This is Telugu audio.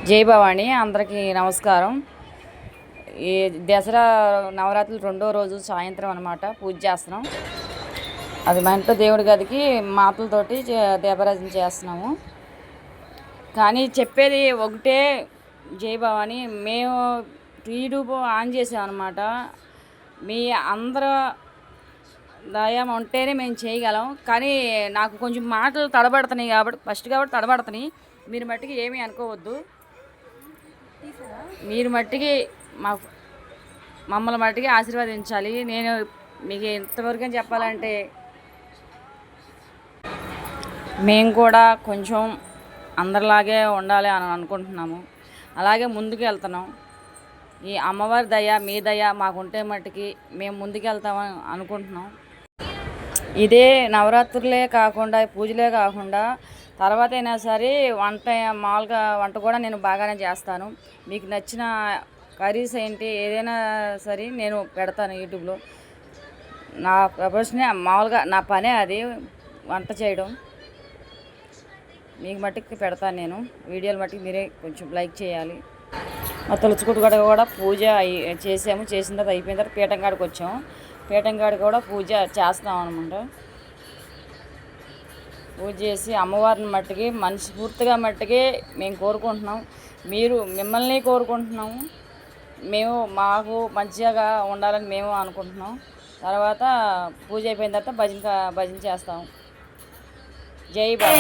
జై భవాని అందరికీ నమస్కారం. ఈ దసరా నవరాత్రులు రెండో రోజు సాయంత్రం అనమాట పూజ చేస్తున్నాం. అది మా ఇంట్లో దేవుడి గదికి మాటలతోటి దీపారాధన చేస్తున్నాము. కానీ చెప్పేది ఒకటే, జై భవాని. మేము యూట్యూబ్ ఆన్ చేసామన్నమాట. మీ అందరూ దయ ఉంటేనే మేము చేయగలం. కానీ నాకు కొంచెం మాటలు తడబడుతున్నాయి కాబట్టి తడబడుతున్నాయి. మీరు మట్టికి ఏమీ అనుకోవద్దు. మీరు మట్టికి మమ్మల్ని మట్టికి ఆశీర్వదించాలి. నేను మీకు ఇంతవరకు చెప్పాలంటే, మేము కూడా కొంచెం అందరిలాగే ఉండాలి అని అనుకుంటున్నాము. అలాగే ముందుకు వెళ్తున్నాం. ఈ అమ్మవారి దయ, మీ దయ మాకుంటే మట్టికి మేము ముందుకు వెళ్తామని అనుకుంటున్నాం. ఇదే నవరాత్రులే కాకుండా, పూజలే కాకుండా తర్వాత అయినా సరే మామూలుగా వంట కూడా నేను బాగానే చేస్తాను. మీకు నచ్చిన కర్రీస్ ఏంటి ఏదైనా సరే నేను పెడతాను యూట్యూబ్లో. నా ప్రొఫెషనే, మామూలుగా నా పనే అది, వంట చేయడం. మీకు మట్టుకు పెడతాను నేను వీడియోలు మట్టుకు. మీరే కొంచెం లైక్ చేయాలి. మా తులసికోట కూడా పూజ చేసాము. చేసిన తర్వాత అయిపోయిన తర్వాత పీఠంకాడికి వచ్చాము. పీఠంకాడికి కూడా పూజ చేస్తాం అనమాట. పూజ చేసి అమ్మవారిని మట్టికి మనస్ఫూర్తిగా మట్టికి మేము కోరుకుంటున్నాం. మిమ్మల్ని కోరుకుంటున్నాము. మాకు మంచిగా ఉండాలని మేము అనుకుంటున్నాం. తర్వాత పూజ అయిపోయిన తర్వాత భజన చేస్తాం. జై బాబా.